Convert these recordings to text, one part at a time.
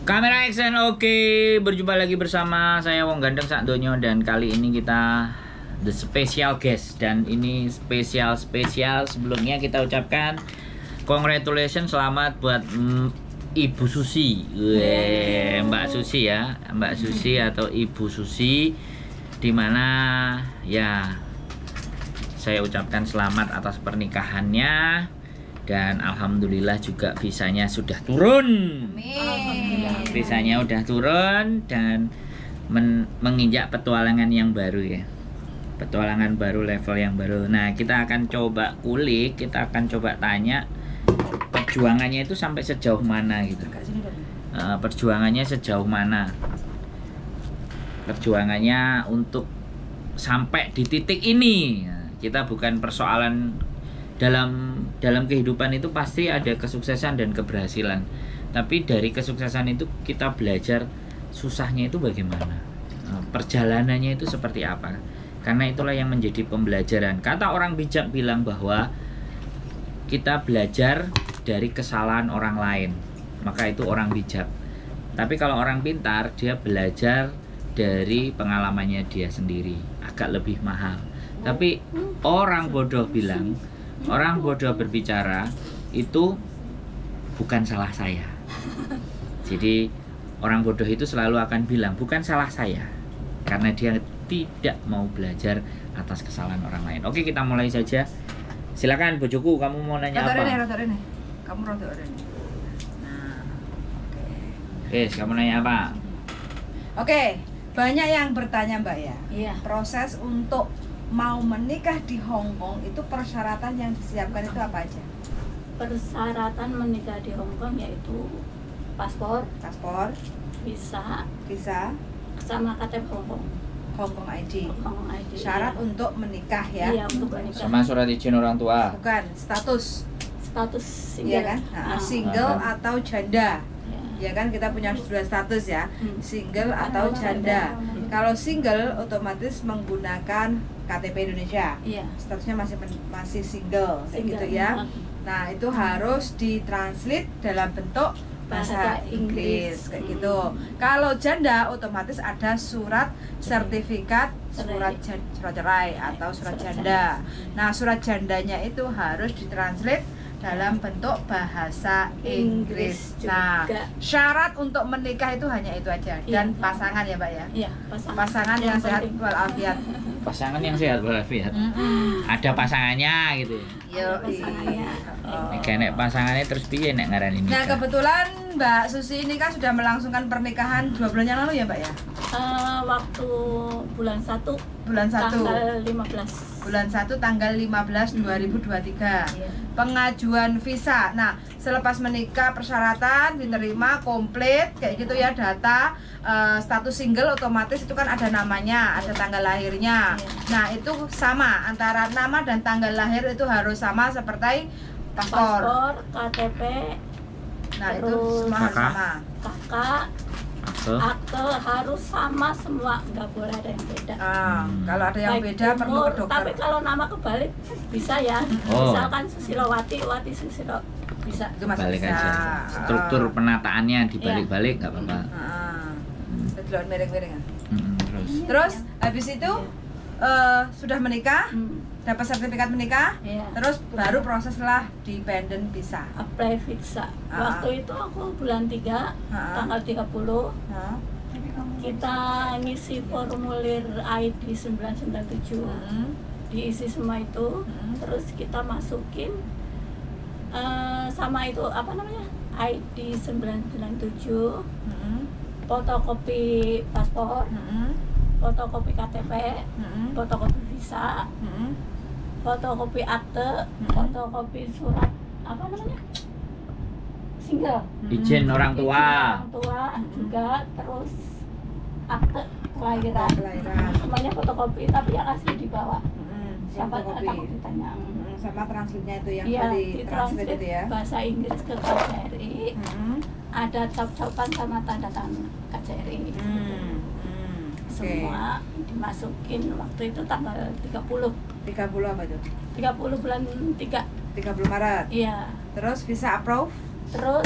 Kamera action, oke. Berjumpa lagi bersama saya Wong Gandeng Sak Donyo. Dan kali ini kita the special guest. Dan ini spesial. Sebelumnya kita ucapkan congratulations, selamat buat Ibu Susi. Mbak Susi ya, Mbak Susi atau Ibu Susi. Dimana ya saya ucapkan selamat atas pernikahannya. Dan alhamdulillah juga visanya sudah turun. Visanya udah turun dan menginjak petualangan yang baru ya. Petualangan baru, level yang baru. Nah, kita akan coba kulik, kita akan coba tanya perjuangannya itu sampai sejauh mana gitu. Perjuangannya sejauh mana? Perjuangannya untuk sampai di titik ini. Kita bukan persoalan dalam kehidupan itu pasti ada kesuksesan dan keberhasilan. Tapi dari kesuksesan itu kita belajar susahnya itu bagaimana, perjalanannya itu seperti apa. Karena itulah yang menjadi pembelajaran. Kata orang bijak bilang bahwa kita belajar dari kesalahan orang lain, maka itu orang bijak. Tapi kalau orang pintar, dia belajar dari pengalamannya dia sendiri, agak lebih mahal. Tapi orang bodoh bilang, orang bodoh berbicara itu bukan salah saya. Jadi orang bodoh itu selalu akan bilang bukan salah saya, karena dia tidak mau belajar atas kesalahan orang lain. Oke, kita mulai saja. Silakan bojoku, kamu mau nanya apa? Rene. Kamu rodo Rene. Nah, oke. Yes, kamu nanya apa? Oke, banyak yang bertanya Mbak ya. Iya. Proses untuk mau menikah di Hong Kong itu persyaratan yang disiapkan itu apa aja? Persyaratan menikah di Hong Kong yaitu paspor, visa, sama KTP Hong Kong ID. Syarat iya. Untuk menikah ya? Iya, untuk menikah. Sama surat izin orang tua? Bukan, status single. Iya kan? Single atau janda. Ya kan, kita punya dua status ya, single atau janda. Kalau single otomatis menggunakan KTP Indonesia. Iya. Statusnya masih single kayak gitu ya. Nah, itu harus ditranslate dalam bentuk bahasa Inggris kayak gitu. Kalau janda otomatis ada surat sertifikat surat cerai atau surat janda. Nah, surat jandanya itu harus ditranslate dalam bentuk bahasa Inggris. Nah, syarat untuk menikah itu hanya itu aja. Dan pasangan ya, Mbak ya? Iya, pasangan yang sehat walafiat. Pasangan yang sehat walafiat. Ada pasangannya gitu. Pasangannya. Nek pasangannya terus piye nek ngarani nikah? Nah, kebetulan Mbak Susi ini kan sudah melangsungkan pernikahan 2 bulan yang lalu ya, Mbak ya? Waktu bulan 1 tanggal 15. Bulan 1 tanggal 15 2023. Iya. Pengajuan visa. Nah, selepas menikah persyaratan diterima komplit kayak gitu ya, data status single otomatis itu kan ada namanya, ada tanggal lahirnya. Nah, itu sama antara nama dan tanggal lahir itu harus sama seperti paspor, KTP. Nah, terus itu semua harus sama. Kakak, akte harus sama semua, nggak boleh ada yang beda. Kalau ada yang beda perlu ke dokter. Tapi kalau nama kebalik bisa ya. Misalkan Susilowati, Wati Susilo bisa. Itu masih Balik bisa. aja. Struktur penataannya dibalik-balik nggak apa-apa. Kebetulan miring-miring. Terus habis itu sudah menikah, dapat sertifikat menikah, terus baru proses lah dependent visa. Apply visa. Waktu itu aku bulan 3 tanggal 30 kita ngisi formulir ID 997, diisi semua itu, terus kita masukin sama itu apa namanya, ID 997, fotokopi paspor, fotokopi KTP, fotokopi visa, fotokopi akte, fotokopi surat apa namanya, single, izin orang tua, juga, terus akte kelahiran, semuanya fotokopi, tapi yang asli dibawa. Siapa takut ditanya. Sama translate-nya itu yang di translate itu ya, bahasa Inggris ke KJRI, ada cap-capan sama tanda tangan KJRI. Semua dimasukin waktu itu tanggal 30 apa itu? 30 bulan 3. 30 Maret. Iya. Terus visa approve? Terus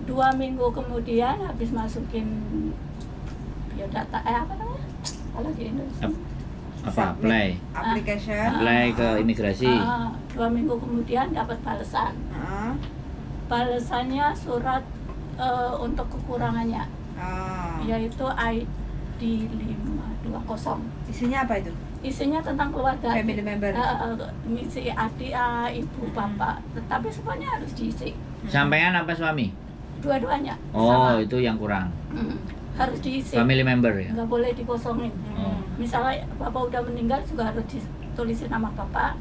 2 minggu kemudian habis masukin biodata apa namanya kalau di Indonesia apply ke imigrasi. 2 minggu kemudian dapat balasan. Balasannya surat untuk kekurangannya, yaitu ID 520. Isinya apa itu? Isinya tentang keluarga, family member, ngisi adik, ibu, bapak, tetapi semuanya harus diisi. Sampean apa suami? Dua-duanya. Oh, sama. itu yang kurang. Harus diisi. Family member ya? Nggak boleh dikosongin. Misalnya bapak udah meninggal juga harus ditulisin nama bapak.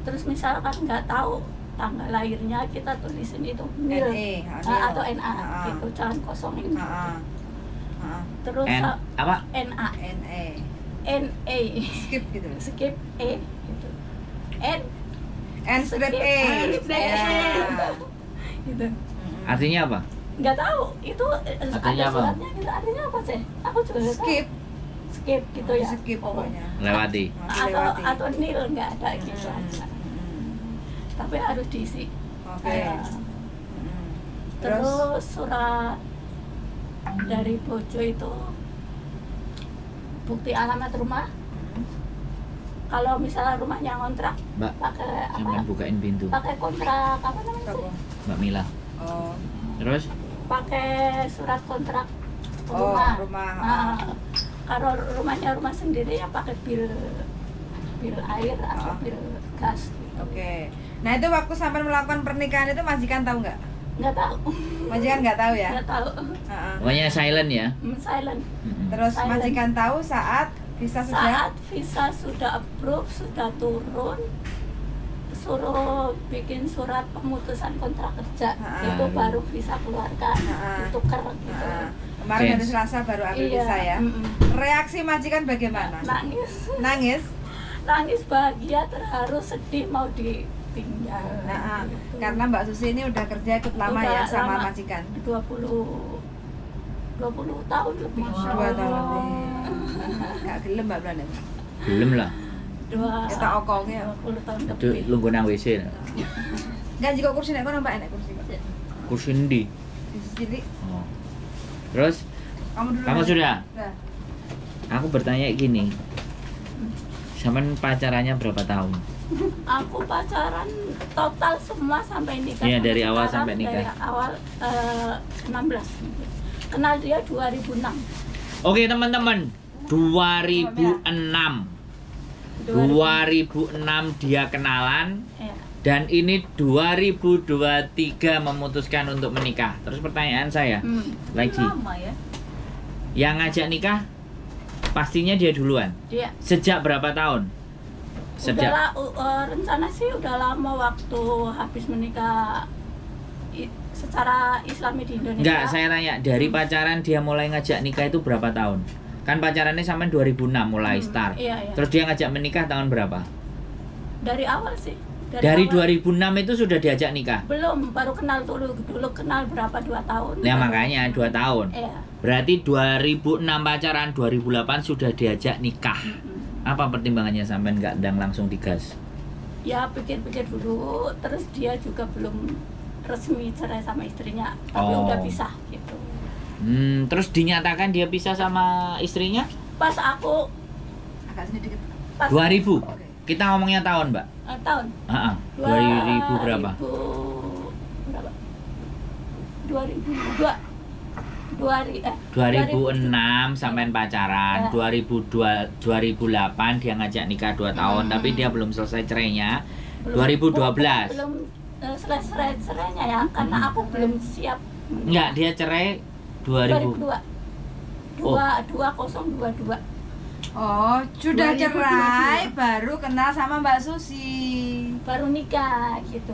Terus misalkan nggak tahu tanggal lahirnya, kita tulisin itu nil atau NA gitu, jangan kosongin. Terus apa? NA. skip gitu loh. Skip E gitu. N strip E. Gitu. Artinya apa? Nggak tahu itu artinya ada apa? suratnya gitu. Artinya apa sih? Aku juga nggak tahu. Skip gitu ya. Skip pokoknya. Lewati. Atau nil nggak ada gitu. Tapi harus diisi. Oke. Terus surat dari Bojo itu bukti alamat rumah. Kalau misalnya rumahnya ngontrak, Mbak, pakai sampean bukain pintu. Pakai kontrak apa namanya sih? Mbak Mila. Terus? Pakai surat kontrak rumah. Kalau rumahnya rumah sendiri ya pakai bil air atau bil gas. Oke. Nah itu waktu sampai melakukan pernikahan itu majikan tahu nggak? Nggak tahu. Majikan nggak tahu ya? Nggak tahu. Pokoknya silent ya? Silent. Terus silent. Majikan tahu saat visa sudah approve, sudah turun, suruh bikin surat pemutusan kontrak kerja. Itu baru visa keluarkan, ditukar gitu. Kemarin hari Selasa baru ambil visa ya. Reaksi majikan bagaimana? Nangis bahagia, terharu, sedih, mau ditinggal. Karena Mbak Susi ini udah kerja ikut lama ya sama majikan. 20 tahun lebih. 2 tahun lebih. Gak gelem Mbak Blanda? Gelem lah. Kita okongnya 20 tahun lebih. Itu lungguh nang WC. Enggak jika kursi nek kono Mbak enek kursi. Kursi ndi? Di sini. Oh. Terus? Kamu sudah? Sudah. Aku bertanya gini. Sampean pacarannya berapa tahun? Aku pacaran total semua sampai nikah. Iya, dari awal sampai nikah. Dari awal 16. Kenal dia 2006. Oke, teman-teman. 2006 dia kenalan. Ya. Dan ini 2023 memutuskan untuk menikah. Terus pertanyaan saya lagi. Lama ya? Yang ngajak nikah pastinya dia duluan. Dia. Sejak berapa tahun? Sejak rencana sih udah lama waktu habis menikah secara Islami di Indonesia. Enggak, saya tanya dari pacaran dia mulai ngajak nikah itu berapa tahun? Kan pacarannya sampai 2006 mulai start. Iya. Terus dia ngajak menikah tahun berapa? Dari awal sih. Dari 2006 itu sudah diajak nikah? Belum, baru kenal dulu kenal berapa 2 tahun. Ya makanya 2 tahun. Iya. Berarti 2006 pacaran, 2008 sudah diajak nikah. Apa pertimbangannya sampai nggak langsung digas? Ya pikir-pikir dulu, terus dia juga belum resmi cerai sama istrinya, tapi udah pisah gitu. Terus dinyatakan dia pisah sama istrinya? Pas aku agak sini dikit. 2000. Kita ngomongnya tahun, Mbak. Tahun. 2000 berapa? 2006 sampai pacaran, 2008 dia ngajak nikah 2 tahun, tapi dia belum selesai cerainya. 2012. Belum selesai cerainya ya, karena aku belum siap. Enggak, dia cerai 2002. 2022. Oh, sudah cerai baru kenal sama Mbak Susi. Baru nikah gitu.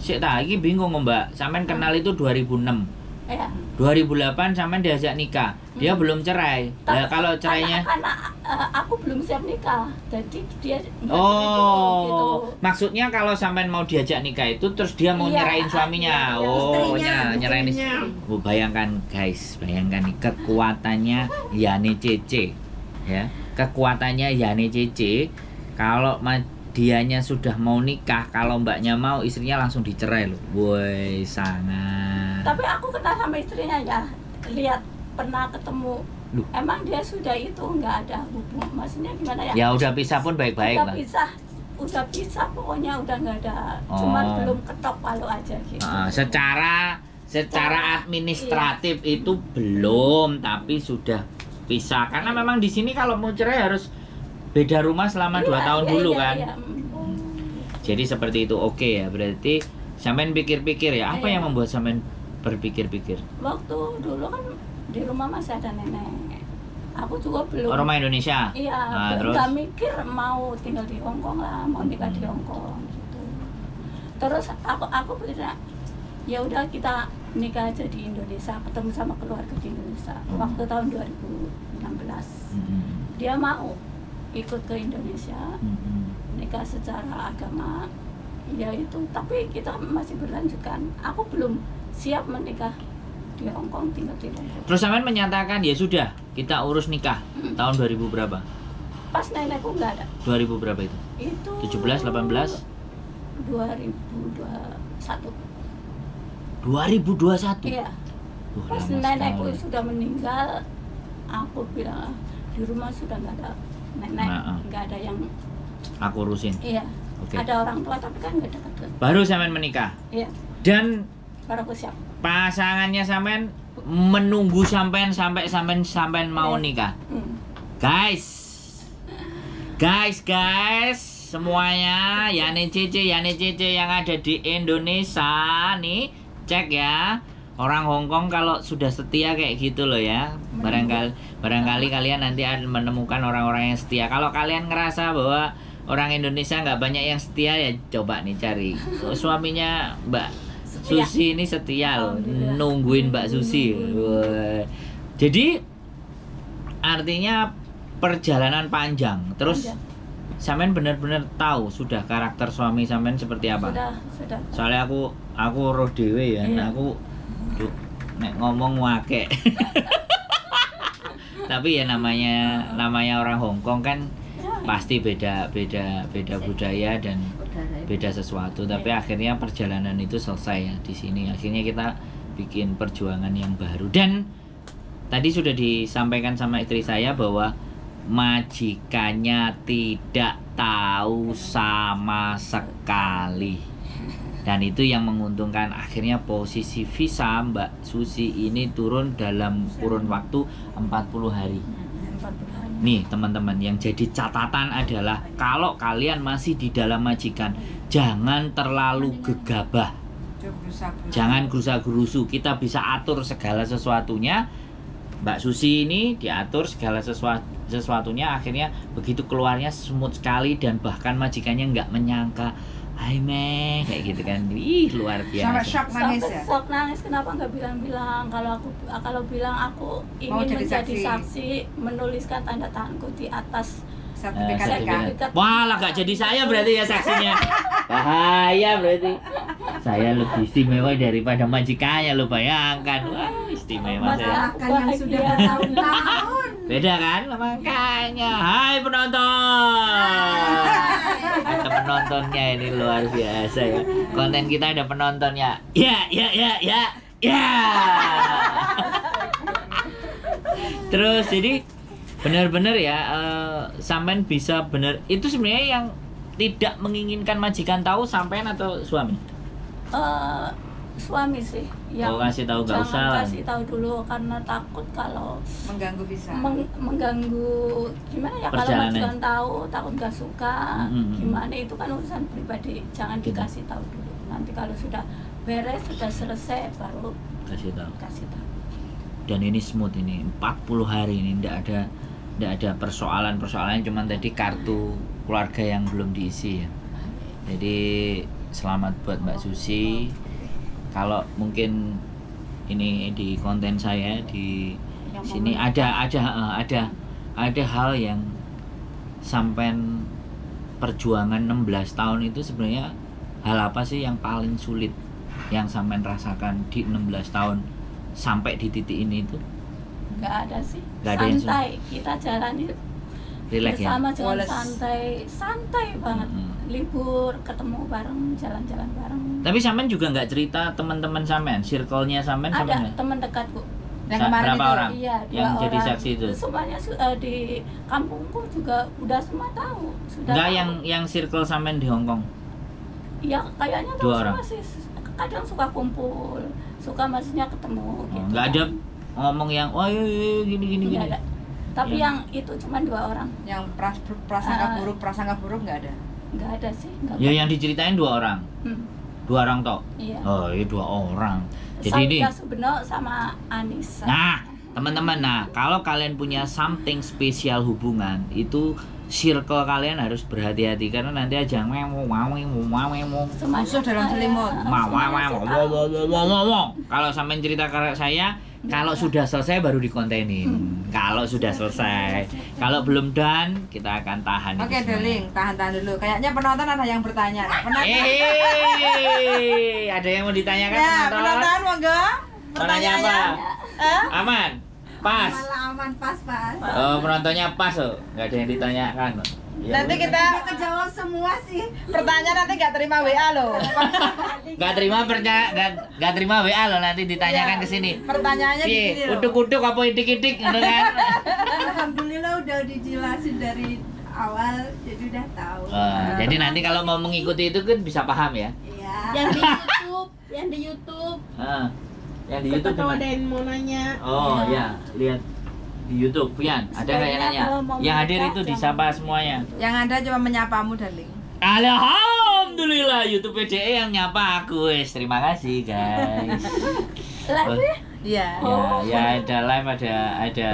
Sik ta, iki bingung Mbak. Sampean kenal itu 2006. Iya. 2008 sampean diajak nikah. Dia belum cerai. Nah, kalau cerainya karena aku belum siap nikah. Jadi dia gitu. Maksudnya kalau sampean mau diajak nikah itu terus dia mau nyerahin suaminya. Nyerahin. Bayangkan guys, bayangkan nih kekuatannya Yani Cece. Ya. Kekuatannya Yani Cece kalau dianya sudah mau nikah, kalau mbaknya mau istrinya langsung dicerai loh. Woi, sangat Tapi aku kenal sama istrinya ya, lihat pernah ketemu. Loh. Emang dia sudah itu nggak ada hubungan, maksudnya gimana ya? Ya udah pisah pun baik-baik udah lah. udah pisah pokoknya udah nggak ada, cuman belum ketok palu aja gitu. Secara administratif itu belum, tapi sudah pisah. Karena memang di sini kalau mau cerai harus beda rumah selama 2 tahun dulu kan. Jadi seperti itu. Oke ya, berarti sampean pikir-pikir ya, apa yang membuat sampean berpikir-pikir? Waktu dulu kan di rumah masih ada nenek. Aku juga belum. Rumah Indonesia. Iya, terus nggak mikir mau tinggal di Hong Kong lah, mau nikah di Hong Kong gitu. Terus aku pikir ya udah kita nikah aja di Indonesia, ketemu sama keluarga di Indonesia. Waktu tahun 2016 dia mau ikut ke Indonesia, nikah secara agama, ya itu. Tapi kita masih berlanjutkan. Aku belum siap menikah di Hong Kong, tinggal di Hong Kong. Terus sampean menyatakan ya sudah kita urus nikah tahun 2000 berapa? Pas nenekku nggak ada. 2000 berapa itu? Itu 17, 18? 2021. 2021? Iya. Pas nenekku sudah meninggal, aku bilang di rumah sudah nggak ada nenek, nggak ada yang aku urusin. Iya. Okay. Ada orang tua tapi kan nggak dekat. Baru sampean menikah. Iya. Dan baru aku siap. Pasangannya sampean menunggu sampean mau nikah. Guys, semuanya, Yani Cici yang ada di Indonesia nih, cek ya. Orang Hong Kong kalau sudah setia kayak gitu loh ya. Barangkali kalian nanti akan menemukan orang-orang yang setia. Kalau kalian ngerasa bahwa orang Indonesia nggak banyak yang setia, ya coba nih cari. Suaminya Mbak Susi ini setia loh, nungguin Mbak Susi. Jadi artinya perjalanan panjang. Terus sampean benar-benar tahu sudah karakter suami sampean seperti apa? Sudah. Soalnya aku roh dewe ya, aku nek ngomong wake. Tapi ya namanya orang Hong Kong kan pasti beda budaya dan beda sesuatu. Tapi akhirnya perjalanan itu selesai ya di sini. Akhirnya kita bikin perjuangan yang baru. Dan tadi sudah disampaikan sama istri saya bahwa majikannya tidak tahu sama sekali. Dan itu yang menguntungkan. Akhirnya posisi visa Mbak Susi ini turun dalam kurun waktu 40 hari. Nih teman-teman, yang jadi catatan adalah kalau kalian masih di dalam majikan, jangan terlalu gegabah, jangan gerusa-gerusu. Kita bisa atur segala sesuatunya. Mbak Susi ini diatur segala sesuatunya, akhirnya begitu keluarnya smooth sekali. Dan bahkan majikannya nggak menyangka, hai meh, kayak gitu kan. Ih, luar biasa. Sampai shock nangis ya? Shock nangis, kenapa nggak bilang-bilang? Kalau bilang aku ingin menjadi saksi, menuliskan tanda tanganku di atas sertifikat. Wah, lah gak jadi saya berarti ya saksinya. Bahaya berarti. Saya lebih istimewa daripada majikannya, lo bayangkan. Wah, istimewa saya. Yang sudah bertahun-tahun. Beda kan? Makanya. Hai penonton. Ada penontonnya, ini luar biasa ya. Konten kita ada penontonnya. Ya. Terus jadi benar-benar ya, sampean bisa benar. Itu sebenarnya yang tidak menginginkan majikan tahu, sampean atau suami? Suami sih. Yang kasih tahu, nggak usah lah. Kasih tahu dulu karena takut kalau mengganggu visa. Mengganggu gimana ya, kalau majikan tahu takut nggak suka. Gimana, itu kan urusan pribadi. Jangan dikasih tahu dulu. Nanti kalau sudah beres, sudah selesai, baru kasih tahu. Dan ini smooth, ini 40 hari ini tidak ada persoalan-persoalan, cuman tadi kartu keluarga yang belum diisi ya. Jadi selamat buat Mbak Susi. Kalau mungkin ini di konten saya di sini ada hal yang sampean perjuangan 16 tahun itu sebenarnya hal apa sih yang paling sulit yang sampean rasakan di 16 tahun sampai di titik ini itu? Nggak ada sih. Santai, kita jalani relax bersama ya? dengan santai banget. libur ketemu bareng, jalan-jalan bareng. Tapi sampean juga nggak cerita teman-teman sampean, circle-nya sampean Ada sampean? teman dekatku. Yang kemarin Berapa itu? orang Iya, yang 2 jadi orang. saksi itu? Semuanya di kampungku juga udah semua tahu. Sudah Enggak, tahu. yang circle sampean di Hong Kong. Ya kayaknya 2 tahu orang. semua sih. Kadang suka kumpul, suka maksudnya ketemu gitu. Nggak ada ngomong yang wah gini. Nggak ada. Tapi Iya. yang itu cuma 2 orang. Yang prasangka buruk nggak ada. Nggak ada sih. Nggak Ya yang diceritain 2 orang. 2 orang toh. Iya. Oh, iya 2 orang. Jadi ini. Saudara Subeno sama Anissa. Nah, teman-teman, kalau kalian punya something spesial hubungan, itu circle kalian harus berhati-hati karena nanti aja Musuh dalam selimut. Kalau sampean cerita ke saya, kalau sudah selesai baru dikontenin. Kalau sudah selesai, kalau belum done, kita akan tahan. Oke, Deling, tahan dulu. Kayaknya penonton ada yang bertanya. Ada yang mau ditanyakan Ya, penonton? penonton monggo. Pertanyaan apa? Aman? Pas? Aman, pas. Oh, penontonnya pas loh. Nggak ada yang ditanyakan. Ya, Nanti udah. kita Kejawab semua sih. pertanyaan nanti nggak terima WA loh. Nggak terima WA loh, nanti ditanyakan ke sini. Pertanyaannya di sini loh. Uduk-uduk apa idik-idik gitu kan? Alhamdulillah udah dijelasin dari awal, jadi udah tahu. Jadi nanti kalau mau mengikuti itu kan bisa paham ya. Iya. Yang di YouTube Yang di YouTube kalau gimana? ada yang mau nanya. Oh ya, lihat di YouTube, Pian. Ada nggak yang nanya? Kalau mau Yang hadir menikah, itu disapa semuanya. Yang ada cuma menyapamu, Deling. Alhamdulillah, YouTube PDE yang nyapa aku, wes. Terima kasih guys. Live ya? Iya. Ya ada live, ada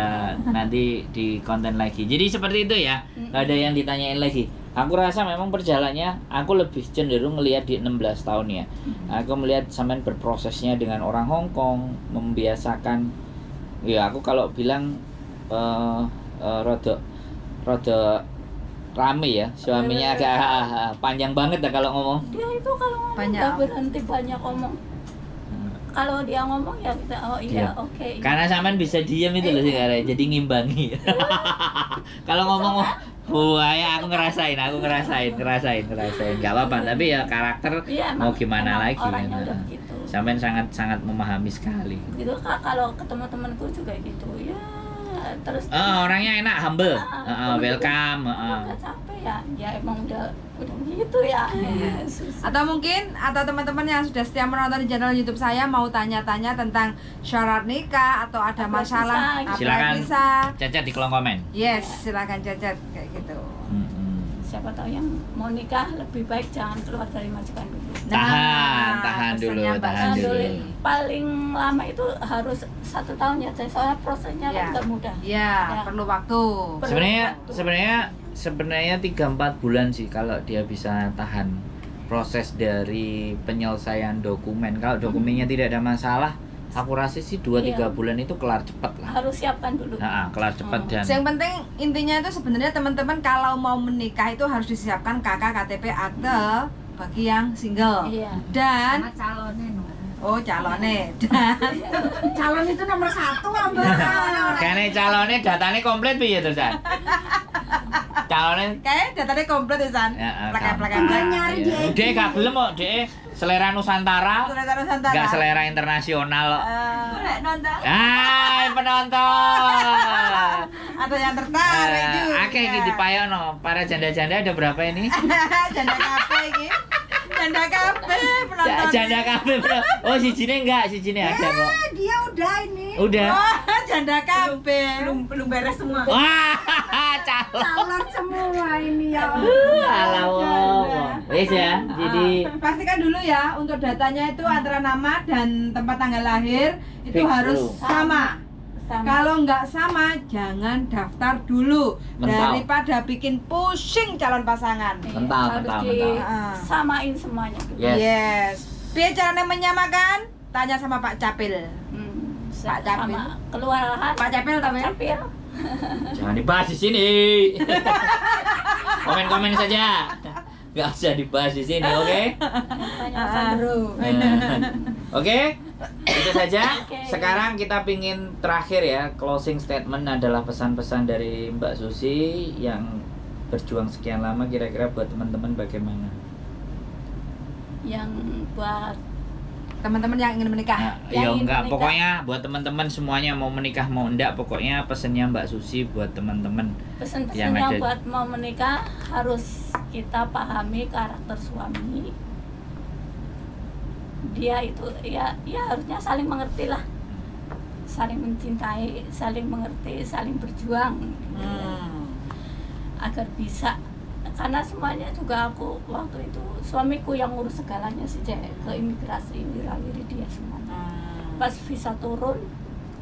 nanti di konten lagi. Jadi seperti itu ya. Nggak ada yang ditanyain lagi. Aku rasa memang perjalannya aku lebih cenderung ngelihat di 16 tahun ya. Aku melihat sampean berprosesnya dengan orang Hong Kong, membiasakan. Ya aku kalau bilang rada rame ya. Suaminya agak panjang banget ya kalau ngomong. Dia itu kalau ngomong Banyak. nggak berhenti banyak ngomong. Kalau dia ngomong ya kita Iya. oke. Karena sampean bisa diam itu loh sekarang, jadi ngimbangi. Kalau ngomong wah ya aku ngerasain. Gak apa-apa, tapi ya karakter Iya, mau emang- gimana emang lagi. orangnya udah begitu. Sampean sangat memahami sekali. Gitu Kak, kalau ketemu temanku juga gitu ya terus. Orangnya enak, humble, temen-temen welcome. Nggak capek ya emang udah begitu ya. Susah. Atau mungkin teman-teman yang sudah setia menonton di channel YouTube saya mau tanya-tanya tentang syarat nikah atau ada Apa masalah bisa, apa Silakan. bisa. Cacat di kolom komen. Yes, silakan cacat kayak gitu. Siapa tahu yang mau nikah lebih baik jangan keluar dari majikan dulu. Tahan dulu, pesannya Mbak tahan Susi. dulu. Paling lama itu harus 1 tahun ya, soalnya prosesnya Ya. kan nggak mudah. Ya, Ya. perlu waktu. Sebenarnya 3-4 bulan sih kalau dia bisa tahan proses dari penyelesaian dokumen. Kalau dokumennya tidak ada masalah, aku rasa sih 2-3 Iya. bulan itu kelar cepat lah. Harus siapkan dulu. Kelar cepat dan Yang penting intinya itu sebenarnya teman-teman kalau mau menikah itu harus disiapkan KK, KTP, akte bagi yang single. Iya. Dan calonnya no. calonnya dan Calon itu nomor 1 Mbak. kayaknya calonnya datanya komplit piye terus San? Calonnya kayak datanya komplit ya San. Plek-plek. Tinggal nyari dia. Dek gak gelem kok, Dek. Selera Nusantara, Nusantara. gak selera internasional kok. Nonton. Hai penonton. Ada yang tertarik juga. Akeh iki dipayono. Para janda-janda ada berapa ini? Janda kafe iki. Janda kafe penonton. Janda kafe, bro. Oh, sijine enggak, sijine ada kok. Dia udah ini. Udah. Wah, janda kafe. Belum beres semua. Wah, calon. Calon semua ini ya. Alah, wes ya. Jadi Pastikan dulu ya untuk datanya itu antara nama dan tempat tanggal lahir itu Fix harus dulu. sama. Sama. Kalau nggak sama, jangan daftar dulu Mental. daripada bikin pusing calon pasangan. Mental, harus mental. disamain semuanya. Yes. Biar caranya menyamakan, tanya sama Pak Capil. Pak Capil. Sama kelurahan. Pak Capil tahu ya? Capil. Jangan dibahas di sini. Komen-komen saja. Gak usah dibahas di sini, oke? Tanya Sandro. Oke, itu saja. Oke. Sekarang kita pingin terakhir ya, closing statement adalah pesan-pesan dari Mbak Susi yang berjuang sekian lama, kira-kira buat teman-teman bagaimana? Yang buat teman-teman yang ingin menikah. Nah, Yang ya ingin enggak, menikah. pokoknya buat teman-teman semuanya mau menikah mau enggak, pokoknya pesennya Mbak Susi buat teman-teman. Yang pesan-pesannya ada- buat mau menikah harus kita pahami karakter suami. Dia itu ya harusnya saling mengerti lah, saling mencintai, saling mengerti, saling berjuang agar bisa. Karena semuanya juga aku waktu itu suamiku yang ngurus segalanya sih, cewek ke imigrasi, wirawiri dia semuanya. Pas visa turun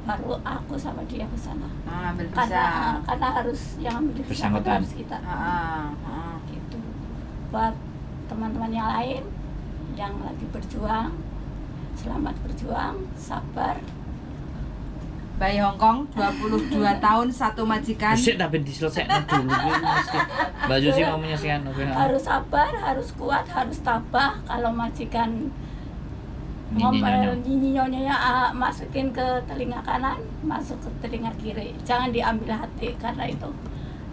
baru aku sama dia ke sana. Ambil visa. Karena harus yang ambil visa itu Bersangkutan. harus kita. Gitu. Buat teman-teman yang lain yang lagi berjuang, selamat berjuang, sabar. Bayi Hongkong 22 tahun, satu majikan. Buset, tapi diselesaikan dulu mesti. Mbak Susi mau menyelesaikan Harus sabar, harus kuat, harus tabah. Kalau majikan Nyinyi-nyonyo. nyinyi-nyonyonya masukin ke telinga kanan, masuk ke telinga kiri. Jangan diambil hati karena itu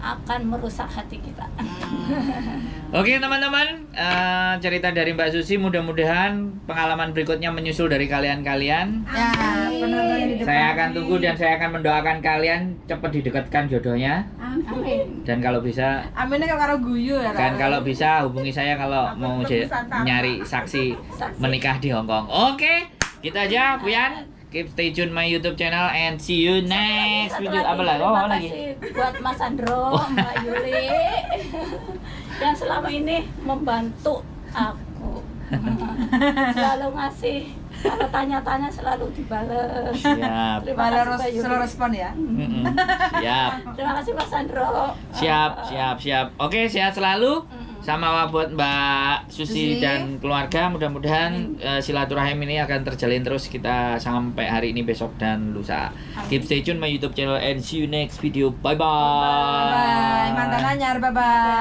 akan merusak hati kita. Oke teman-teman, cerita dari Mbak Susi, mudah-mudahan pengalaman berikutnya menyusul dari kalian-kalian. Ya, penonton di depan. Saya akan tunggu dan saya akan mendoakan kalian cepat didekatkan jodohnya. Amin. Dan kalau bisa, Aminnya karo guyu ya. kan kalau bisa hubungi saya kalau mau nyari saksi menikah di Hong Kong. Oke, kita aja, Puyan. Keep stay tune my YouTube channel and see you next Satu video. Apa lagi? Oh, terima lagi. kasih buat Mas Andro, Mbak Yuli yang selama ini membantu aku. Selalu ngasih, kalau tanya-tanya selalu dibales. Siap. Terima kasih Mbak Yuli. Selalu respon ya. Mm-mm. Siap. Terima kasih Mas Andro. Siap. Oke, sehat selalu. Sama buat Mbak Susi Susi. dan keluarga. Mudah-mudahan silaturahim ini akan terjalin terus kita sampai hari ini, besok dan lusa. Keep stay tune my YouTube channel and see you next video. Bye bye. Bye. Mantan anyar, bye bye.